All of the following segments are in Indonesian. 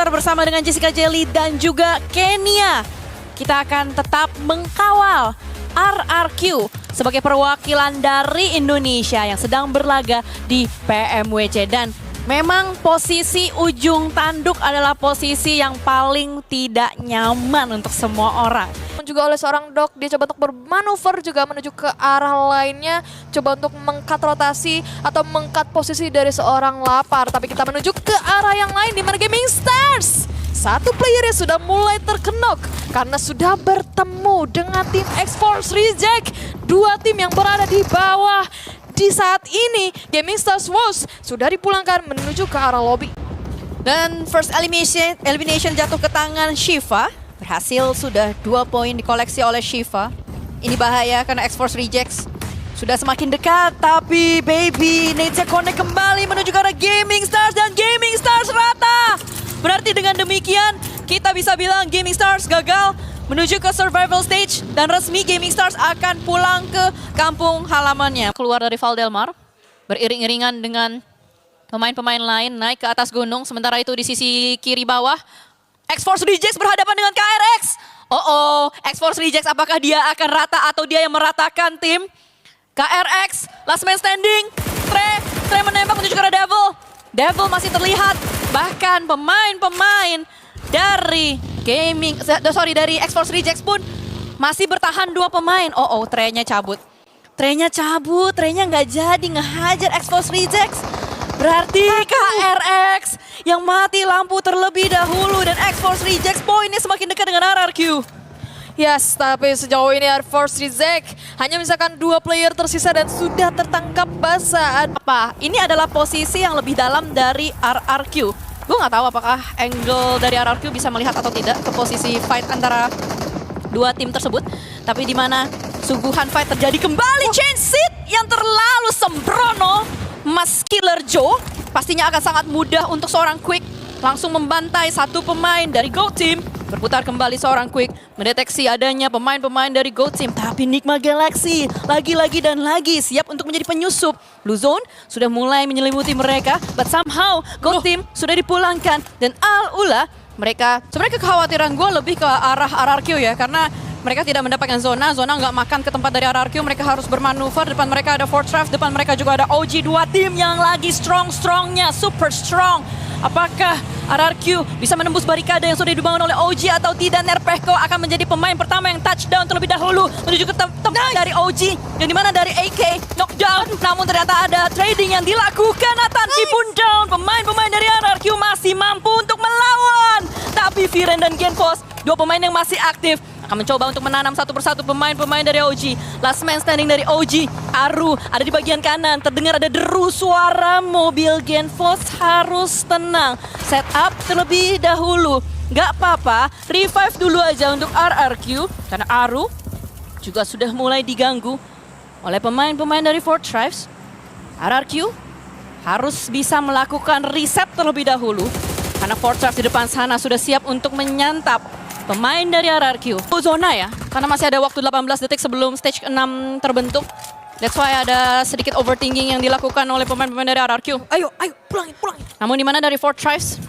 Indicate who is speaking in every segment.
Speaker 1: Monster bersama dengan Jessica Jelly dan juga Kenia. Kita akan tetap mengkawal RRQ sebagai perwakilan dari Indonesia yang sedang berlaga di PMWC. Dan memang posisi ujung tanduk adalah posisi yang paling tidak nyaman untuk semua orang.
Speaker 2: Juga oleh seorang Dok, dia coba untuk bermanuver juga menuju ke arah lainnya, coba untuk mengkat rotasi atau mengkat posisi dari seorang Lapar. Tapi kita menuju ke arah yang lain di mana Gaming Stars, satu playernya sudah mulai terkenok karena sudah bertemu dengan tim X-Force Reject, dua tim yang berada di bawah. Di saat ini Gaming Stars Wolves sudah dipulangkan menuju ke arah lobby.
Speaker 1: Dan first elimination jatuh ke tangan Shiva. Berhasil, sudah 2 poin dikoleksi oleh Shiva. Ini bahaya karena X-Force Rejects sudah semakin dekat. Tapi baby, Nate connect kembali menuju ke arah Gaming Stars dan Gaming Stars rata. Berarti dengan demikian kita bisa bilang Gaming Stars gagal menuju ke survival stage. Dan resmi Gaming Stars akan pulang ke kampung halamannya. Keluar dari Valdelmar, beriring-iringan dengan pemain-pemain lain naik ke atas gunung. Sementara itu di sisi kiri bawah, X-Force Rejects berhadapan dengan KRX. X-Force Rejects apakah dia akan rata atau dia yang meratakan tim? KRX, last man standing. Trey menembak menuju ke arah Devil. Devil masih terlihat. Bahkan pemain-pemain dari dari X-Force Rejects pun masih bertahan 2 pemain. Trey-nya cabut. Trey-nya nggak jadi ngehajar X-Force Rejects. Berarti KRX yang mati lampu terlebih dahulu dan X-Force Rejects poinnya semakin dekat dengan RRQ.
Speaker 2: Yes, tapi sejauh ini X-Force Reject hanya misalkan 2 player tersisa dan sudah tertangkap basah.
Speaker 1: Ini adalah posisi yang lebih dalam dari RRQ. Gue nggak tahu apakah angle dari RRQ bisa melihat atau tidak ke posisi fight antara 2 tim tersebut. Tapi di mana sungguhan fight terjadi kembali. Chain Seed yang terlalu sembrono. Mas Killer Joe pastinya akan sangat mudah untuk seorang Quick langsung membantai satu pemain dari Gold Team. Berputar kembali seorang Quick mendeteksi adanya pemain-pemain dari Gold Team. Tapi Nigma Galaxy lagi-lagi dan lagi siap untuk menjadi penyusup. Blue Zone sudah mulai menyelimuti mereka, but somehow Gold Team sudah dipulangkan. Dan Al-Ula, sebenarnya kekhawatiran gue lebih ke arah RRQ ya, karena mereka tidak mendapatkan zona nggak makan ke tempat dari RRQ, mereka harus bermanuver. Depan mereka ada Fortress, depan mereka juga ada OG, 2 tim yang lagi strong-strongnya, super strong. Apakah RRQ bisa menembus barikade yang sudah dibangun oleh OG atau tidak? Nerpeko akan menjadi pemain pertama yang touchdown terlebih dahulu menuju ke tempat dari OG, yang dimana dari AK knockdown. Namun ternyata ada trading yang dilakukan. Nathan pun down. Pemain-pemain dari RRQ masih mampu untuk melawan. Tapi Viren dan Genfos, 2 pemain yang masih aktif, akan mencoba untuk menanam satu persatu pemain-pemain dari OG. Last man standing dari OG, Aru ada di bagian kanan. Terdengar ada deru suara mobil Genfos, harus tenang. Setup terlebih dahulu. Gak apa-apa, revive dulu aja untuk RRQ. Karena Aru juga sudah mulai diganggu oleh pemain-pemain dari Fortress. RRQ harus bisa melakukan reset terlebih dahulu. Karena Fortress di depan sana sudah siap untuk menyantap pemain dari RRQ. Zona ya, karena masih ada waktu 18 detik sebelum stage 6 terbentuk. That's why ada sedikit overthinking yang dilakukan oleh pemain-pemain dari RRQ. Ayo, pulangin. Namun di mana dari Fortress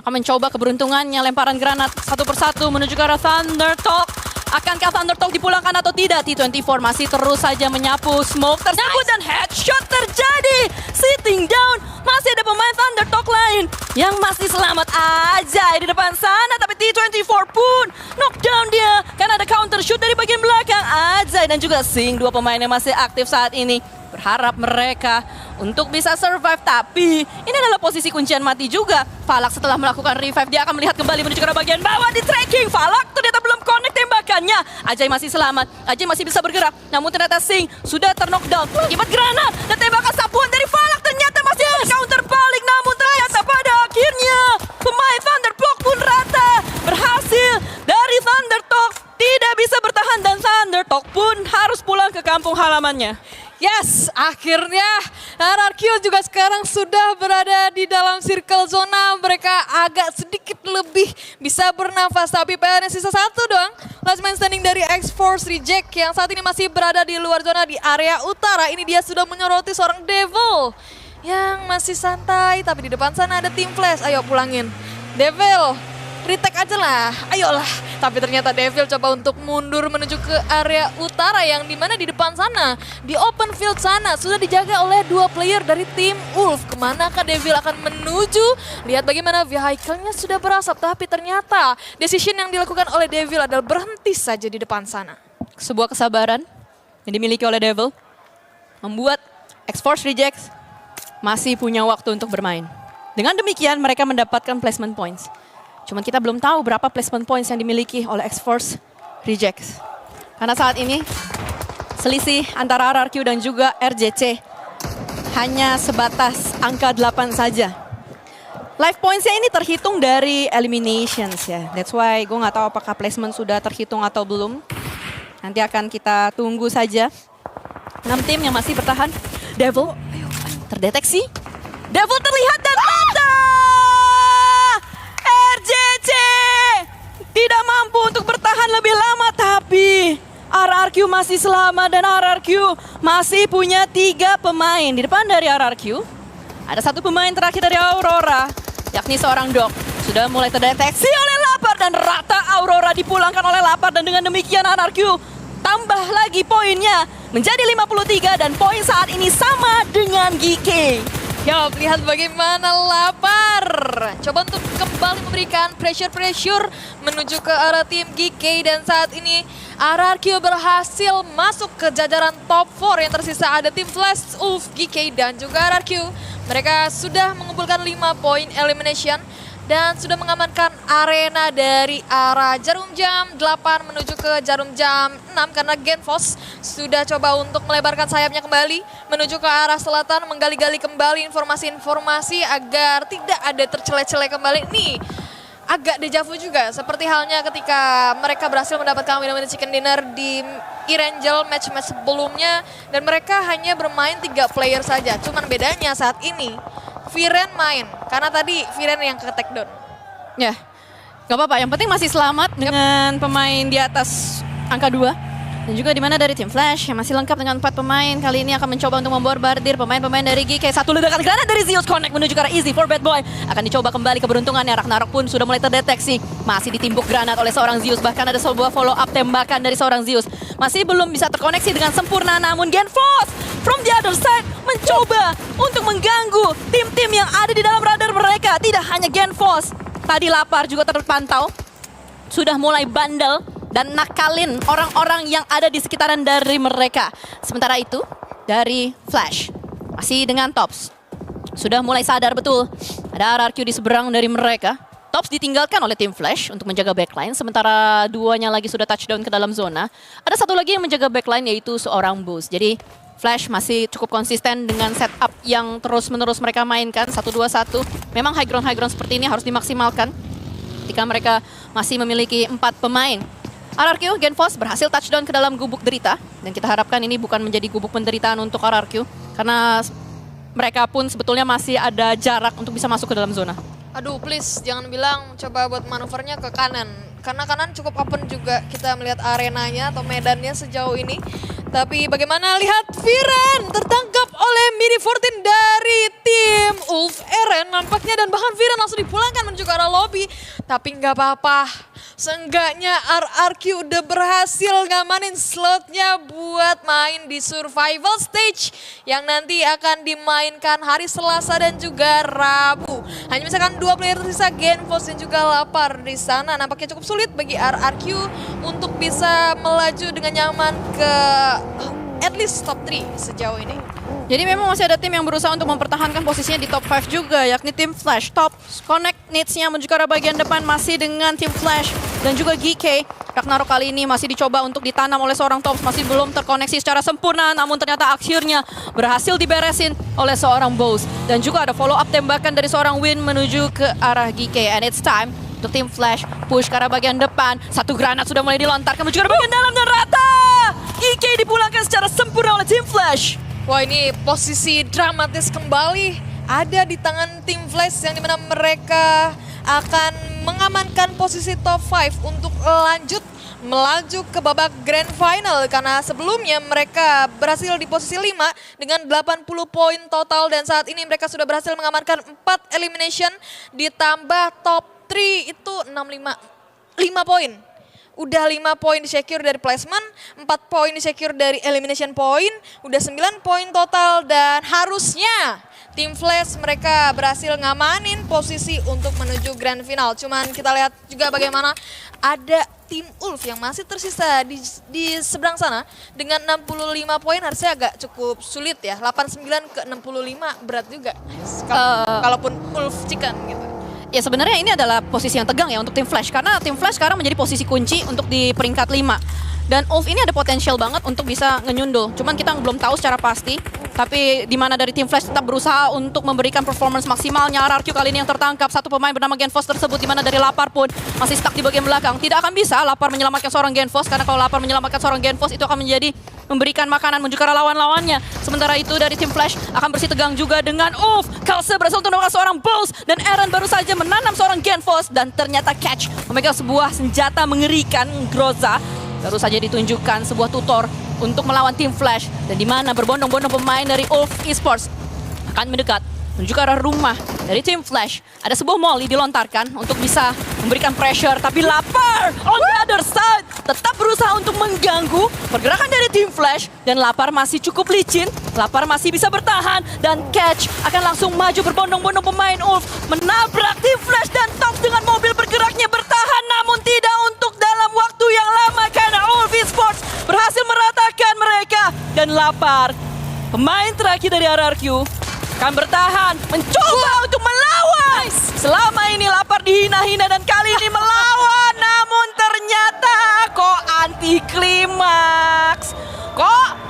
Speaker 1: akan mencoba keberuntungannya, lemparan granat satu persatu menuju ke arah Thunder Talk. Akankah Thunder Talk dipulangkan atau tidak? T24 masih terus saja menyapu smoke tersebut dan headshot terjadi. Sitting down, masih ada pemain Thunder Talk lain yang masih selamat aja di depan sana. Tapi T24 pun knockdown dia karena ada counter shoot dari bagian belakang. Ajay dan juga Sing, 2 pemain yang masih aktif saat ini. Berharap mereka untuk bisa survive, tapi ini adalah posisi kuncian mati juga. Falak setelah melakukan revive, dia akan melihat kembali menuju ke bagian bawah di tracking. Falak ternyata belum connect tembakannya. Ajay masih selamat, Ajay masih bisa bergerak. Namun ternyata Sing sudah terknockdown akibat granat. Dan tembakan sapuan dari Falak ternyata masih counter balik. Namun ternyata pada akhirnya pemain Thundertalk pun rata. Berhasil dari Thundertalk, tidak bisa bertahan dan Thundertalk pun harus pulang ke kampung halamannya.
Speaker 2: Yes, akhirnya RRQ juga sekarang sudah berada di dalam circle zona. Mereka agak sedikit lebih bisa bernafas, tapi PR-nya sisa 1 doang. Last man standing dari X-Force Reject yang saat ini masih berada di luar zona di area utara. Ini dia sudah menyoroti seorang Devil yang masih santai, tapi di depan sana ada tim Flash. Ayo pulangin. Devil, retake aja lah, ayolah. Tapi ternyata Devil coba untuk mundur menuju ke area utara yang dimana di depan sana, di open field sana, sudah dijaga oleh 2 player dari tim Wolf. Kemanakah Devil akan menuju? Lihat bagaimana vehicle-nya sudah berasap, tapi ternyata decision yang dilakukan oleh Devil adalah berhenti saja di depan sana.
Speaker 1: Sebuah kesabaran yang dimiliki oleh Devil membuat X-Force Rejects masih punya waktu untuk bermain. Dengan demikian mereka mendapatkan placement points. Cuman kita belum tahu berapa placement points yang dimiliki oleh X-Force Rejects. Karena saat ini selisih antara RRQ dan juga RJC hanya sebatas angka 8 saja. Life points-nya ini terhitung dari eliminations ya. That's why gue nggak tahu apakah placement sudah terhitung atau belum. Nanti akan kita tunggu saja. 6 tim yang masih bertahan. Devil terdeteksi. Devil terlihat dan mata! RJC tidak mampu untuk bertahan lebih lama, tapi RRQ masih selamat dan RRQ masih punya 3 pemain. Di depan dari RRQ ada 1 pemain terakhir dari Aurora, yakni seorang Dog. Sudah mulai terdeteksi oleh Lapar dan rata Aurora dipulangkan oleh Lapar, dan dengan demikian RRQ tambah lagi poinnya menjadi 53 dan poin saat ini sama dengan GK.
Speaker 2: Ya, lihat bagaimana Lapar coba untuk kembali memberikan pressure menuju ke arah tim GK, dan saat ini RRQ berhasil masuk ke jajaran top 4 yang tersisa ada tim Flash, Wolf, GK dan juga RRQ. Mereka sudah mengumpulkan 5 poin elimination dan sudah mengamankan arena dari arah Jarum Jam 8 menuju ke Jarum Jam 6 karena Genfos sudah coba untuk melebarkan sayapnya kembali menuju ke arah selatan, menggali-gali kembali informasi-informasi agar tidak ada tercele-cele kembali. Nih, agak dejavu juga seperti halnya ketika mereka berhasil mendapatkan Winner Chicken Dinner di Erangel match-match sebelumnya dan mereka hanya bermain 3 player saja. Cuman bedanya saat ini Viren main, karena tadi Viren yang ke take down.
Speaker 1: Ya, gak apa-apa. Yang penting masih selamat dengan pemain di atas angka 2. Dan juga di mana dari tim Flash yang masih lengkap dengan 4 pemain. Kali ini akan mencoba untuk memborbardir pemain-pemain dari GK. 1 ledakan granat dari Zeus Connect menuju ke arah Easy for Bad Boy. Akan dicoba kembali keberuntungannya. Ragnarok pun sudah mulai terdeteksi. Masih ditimbuk granat oleh seorang Zeus. Bahkan ada sebuah follow up tembakan dari seorang Zeus. Masih belum bisa terkoneksi dengan sempurna, namun Genfos from the other side mencoba untuk mengganggu tim-tim yang ada di dalam radar mereka. Tidak hanya Genfos, tadi Lapar juga terpantau sudah mulai bandel dan nakalin orang-orang yang ada di sekitaran dari mereka. Sementara itu dari Flash masih dengan Tops sudah mulai sadar betul ada RRQ di seberang dari mereka. Tops ditinggalkan oleh tim Flash untuk menjaga backline, sementara duanya lagi sudah touchdown ke dalam zona. Ada 1 lagi yang menjaga backline, yaitu seorang Boost. Jadi Flash masih cukup konsisten dengan setup yang terus-menerus mereka mainkan, 1-2-1. Memang high ground seperti ini harus dimaksimalkan ketika mereka masih memiliki 4 pemain. RRQ, Genfos berhasil touchdown ke dalam gubuk derita, dan kita harapkan ini bukan menjadi gubuk penderitaan untuk RRQ, karena mereka pun sebetulnya masih ada jarak untuk bisa masuk ke dalam zona.
Speaker 2: Aduh, please jangan bilang coba buat manuvernya ke kanan. Karena kanan cukup open juga kita melihat arenanya atau medannya sejauh ini. Tapi bagaimana lihat Viren tertangkap oleh Midi 14 dari tim Wolf Eren nampaknya, dan bahkan Viren langsung dipulangkan menuju ke arah lobby. Tapi nggak apa-apa. Seenggaknya RRQ udah berhasil ngamanin slotnya buat main di survival stage yang nanti akan dimainkan hari Selasa dan juga Rabu. Hanya misalkan 2 player tersisa, Genfos dan juga Lapar di sana. Nampaknya cukup sulit bagi RRQ untuk bisa melaju dengan nyaman ke at least top 3 sejauh ini.
Speaker 1: Jadi memang masih ada tim yang berusaha untuk mempertahankan posisinya di top 5 juga, yakni tim Flash. Top connect needs-nya menuju ke arah bagian depan masih dengan tim Flash dan juga GK. Ragnarok kali ini masih dicoba untuk ditanam oleh seorang Tops, masih belum terkoneksi secara sempurna, namun ternyata akhirnya berhasil diberesin oleh seorang Bows. Dan juga ada follow up tembakan dari seorang Win menuju ke arah GK. And it's time untuk tim Flash push ke arah bagian depan. 1 granat sudah mulai dilontarkan menuju ke arah bagian dalam dan rata. GK dipulangkan secara sempurna oleh tim Flash.
Speaker 2: Wah, ini posisi dramatis kembali ada di tangan tim Flash yang dimana mereka akan mengamankan posisi top 5 untuk lanjut melaju ke babak grand final, karena sebelumnya mereka berhasil di posisi 5 dengan 80 poin total dan saat ini mereka sudah berhasil mengamankan 4 elimination ditambah top Putri itu 5 poin. Udah 5 poin di secure dari placement, 4 poin di secure dari elimination point, udah 9 poin total dan harusnya Tim Flash mereka berhasil ngamanin posisi untuk menuju grand final. Cuman kita lihat juga bagaimana ada Tim Ulf yang masih tersisa di seberang sana dengan 65 poin harusnya agak cukup sulit ya. 89 ke 65 berat juga. Kalaupun Ulf Chicken gitu.
Speaker 1: Ya sebenarnya ini adalah posisi yang tegang ya untuk tim Flash karena tim Flash sekarang menjadi posisi kunci untuk di peringkat 5. Dan Ulf ini ada potensial banget untuk bisa ngenyundul. Cuman kita belum tahu secara pasti. Tapi di mana dari tim Flash tetap berusaha untuk memberikan performance maksimalnya. RRQ kali ini yang tertangkap. Satu pemain bernama Genfos tersebut di mana dari Lapar pun masih stuck di bagian belakang. Tidak akan bisa Lapar menyelamatkan seorang Genfos karena kalau Lapar menyelamatkan seorang Genfos itu akan menjadi memberikan makanan menuju ke arah lawan-lawannya. Sementara itu dari tim Flash akan bersih tegang juga dengan Ulf. Kalse berhasil untuk menemukan seorang Bulls dan Eren baru saja menanam seorang Genfos dan ternyata Catch memegang sebuah senjata mengerikan Groza. Baru saja ditunjukkan sebuah tutor untuk melawan tim Flash dan di mana berbondong-bondong pemain dari Ulf Esports akan mendekat menuju ke arah rumah dari tim Flash. Ada sebuah molly dilontarkan untuk bisa memberikan pressure tapi Lapar on the other side tetap berusaha untuk mengganggu pergerakan dari tim Flash dan Lapar masih cukup licin. Lapar masih bisa bertahan dan Catch akan langsung maju berbondong-bondong pemain Ulf menabrak tim Flash dan Tox dengan mobil bergeraknya bertahan namun tidak untuk dalam waktu yang lama karena Ulf Esports berhasil meratakan mereka dan Lapar pemain terakhir dari RRQ akan bertahan mencoba untuk melawan. Selama ini Lapar dihina-hina dan kali ini melawan namun ternyata kok anti klimaks. Kok